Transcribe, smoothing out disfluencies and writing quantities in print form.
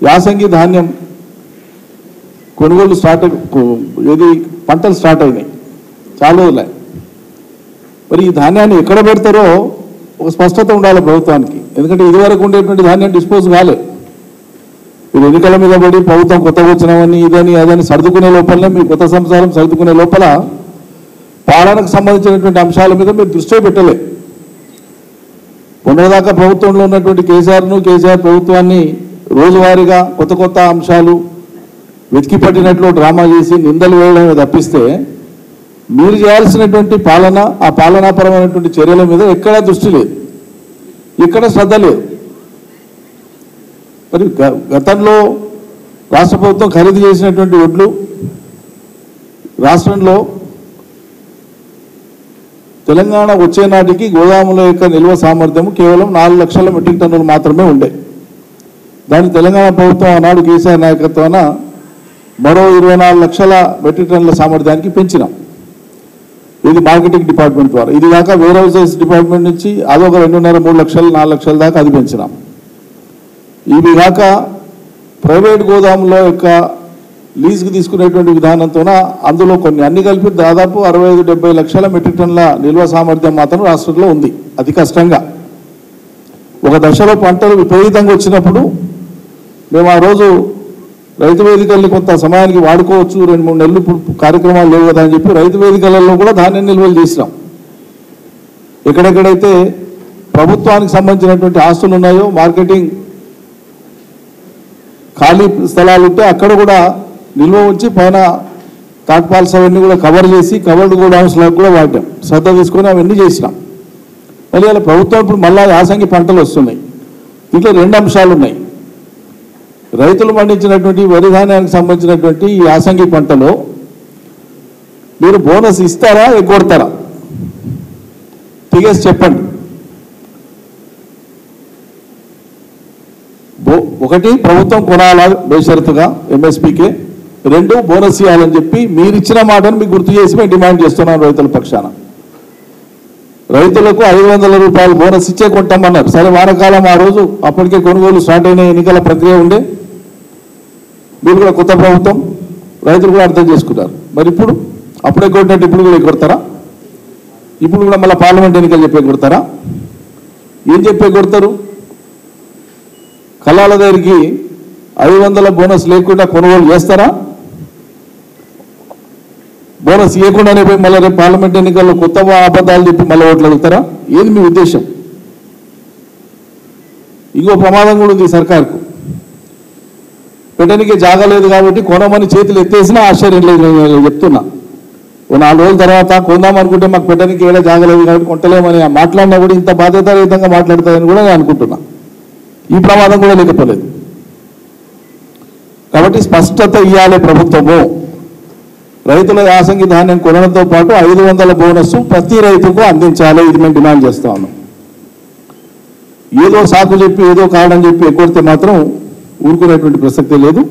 యాసంగి ధాన్యం కొనుగోలు పంటలు స్టార్ట్ అయినాయి, చాలా రోజులే. మరి ఈ ధాన్యాన్ని ఎక్కడ పెడతారో ఒక స్పష్టత ఉండాలి ప్రభుత్వానికి. ఎందుకంటే ఇదివరకు ఉండేటువంటి ధాన్యం డిస్పోజ్ కాలే. మీరు ఎన్నికల మీద పడి ప్రభుత్వం కొత్తగా వచ్చినామని ఇదని అదని సర్దుకునే లోపలనే, మీ కొత్త సంసారం సర్దుకునే లోపల పాలనకు సంబంధించినటువంటి అంశాల మీద మీరు దృష్టి పెట్టలే. మొన్నదాకా ప్రభుత్వంలో ఉన్నటువంటి కేసీఆర్ ప్రభుత్వాన్ని రోజువారీగా కొత్త కొత్త అంశాలు వెతికి పట్టినట్లు డ్రామా చేసి నిందలు వేయడమే తప్పిస్తే మీరు చేయాల్సినటువంటి ఆ పాలనాపరమైనటువంటి చర్యల మీద ఎక్కడా దృష్టి లేదు, ఎక్కడ శ్రద్ధ లేదు. మరి గతంలో రాష్ట్ర ప్రభుత్వం ఖరీదు చేసినటువంటి వడ్లు రాష్ట్రంలో తెలంగాణ వచ్చే నాటికి గోదాముల యొక్క నిల్వ సామర్థ్యం కేవలం 4 లక్షల మెట్రిక్ టన్నులు మాత్రమే ఉండే. దాన్ని తెలంగాణ ప్రభుత్వం ఆనాడు కేసీఆర్ నాయకత్వాన మరో 24 లక్షల మెట్రిక్ టన్నుల సామర్థ్యానికి పెంచినాం. ఇది మార్కెటింగ్ డిపార్ట్మెంట్ ద్వారా. ఇది కాక వేర్ హౌసెస్ డిపార్ట్మెంట్ నుంచి అదొక 2.5-3 లక్షలు 4 లక్షల దాకా అది పెంచినాం. ఇవి కాక ప్రైవేట్ గోదాముల యొక్క లీజుకు తీసుకునేటువంటి విధానంతోన అందులో అన్ని కలిపి దాదాపు 65-70 లక్షల మెట్రిక్ టన్నుల నిల్వ సామర్థ్యం మాత్రం రాష్ట్రంలో ఉంది. అతి కష్టంగా ఒక దశలో పంటలు విపరీతంగా వచ్చినప్పుడు మేము ఆ రోజు రైతు వేదికల్ని కొంత సమయానికి వాడుకోవచ్చు, 2-3 నెలలు కార్యక్రమాలు లేవు కదా అని చెప్పి రైతు వేదికలలో కూడా ధాన్యం నిల్వలు చేసినాం. ఎక్కడెక్కడైతే ప్రభుత్వానికి సంబంధించినటువంటి ఆస్తులు ఉన్నాయో, మార్కెటింగ్ ఖాళీ స్థలాలు ఉంటే అక్కడ కూడా నిల్వ ఉంచి పైన తాట్పాల్స్ అవన్నీ కూడా కవర్ చేసి కవర్డ్ గోడౌన్స్లకు కూడా వాడాం, శ్రద్ధ తీసుకొని అవన్నీ చేసినాం. మళ్ళీ అలా ప్రభుత్వం ఇప్పుడు మళ్ళీ యాసంగి పంటలు వస్తున్నాయి. దీంట్లో 2 అంశాలు ఉన్నాయి. రైతులు పండించినటువంటి వరి ధాన్యానికి సంబంధించినటువంటి ఈ యాసంగి పంటలో మీరు బోనస్ ఇస్తారా, ఎగ్గొడతారా? తిగేసి చెప్పండి. ఒకటి, ప్రభుత్వం కొనాలా బేషరతుగా ఎంఎస్పీకే. 2, బోనస్ ఇవ్వాలని చెప్పి మీరు ఇచ్చిన మాటను మీకు గుర్తు చేసి మేము డిమాండ్ చేస్తున్నాం రైతుల పక్షాన. రైతులకు 500 రూపాయలు బోనస్ ఇచ్చే కొంటామన్నారు. సరే, వానకాలం ఆ రోజు అప్పటికే కొనుగోలు స్టార్ట్ అయిన ఎన్నికల ప్రక్రియ ఉండే, మీరు కూడా కొత్త ప్రభుత్వం, రైతులు కూడా అర్థం చేసుకున్నారు. మరి ఇప్పుడు అప్పుడే కొట్టినట్టు ఇప్పుడు కూడా కొడతారా? ఇప్పుడు కూడా మళ్ళీ పార్లమెంట్ ఎన్నికలు చెప్పే కొడతారా? ఏం చెప్పే కొడతారు? కళాల దగ్గరికి 500 బోనస్ లేకుండా కొనుగోలు చేస్తారా? బోనస్ ఇవ్వకుండానే పోయి మళ్ళీ రేపు పార్లమెంట్ ఎన్నికల్లో కొత్త అబద్ధాలు చెప్పి మళ్ళీ ఓట్లు అడుగుతారా? ఏది మీ ఉద్దేశం? ఇంకో ప్రమాదం కూడా ఉంది సర్కార్కు. పెట్టడానికి జాగా లేదు కాబట్టి కొనమని చేతులు ఎత్తేసినా ఆశ్చర్యం లేదు చెప్తున్నా. ఓ 4 రోజుల తర్వాత కొందామనుకుంటే మాకు పెట్టడానికి ఏడా జాగా లేదు కాబట్టి కొంటలేమని మాట్లాడినా కూడా ఇంత బాధ్యతారహితంగా మాట్లాడుతుందని కూడా నేను అనుకుంటున్నా. ఈ ప్రమాదం కూడా లేకపోలేదు. కాబట్టి స్పష్టత ఇవ్వాలి ప్రభుత్వము. రైతుల యాసంగి ధాన్యం కొనడంతో పాటు 500 బోనస్ ప్రతి రైతుకు అందించాలి. ఇది మేము డిమాండ్ చేస్తా ఉన్నాం. ఏదో సాకు చెప్పి ఏదో కారణం చెప్పి ఎగ్గొడితే మాత్రం ఊరుకునేటువంటి ప్రసక్తే లేదు.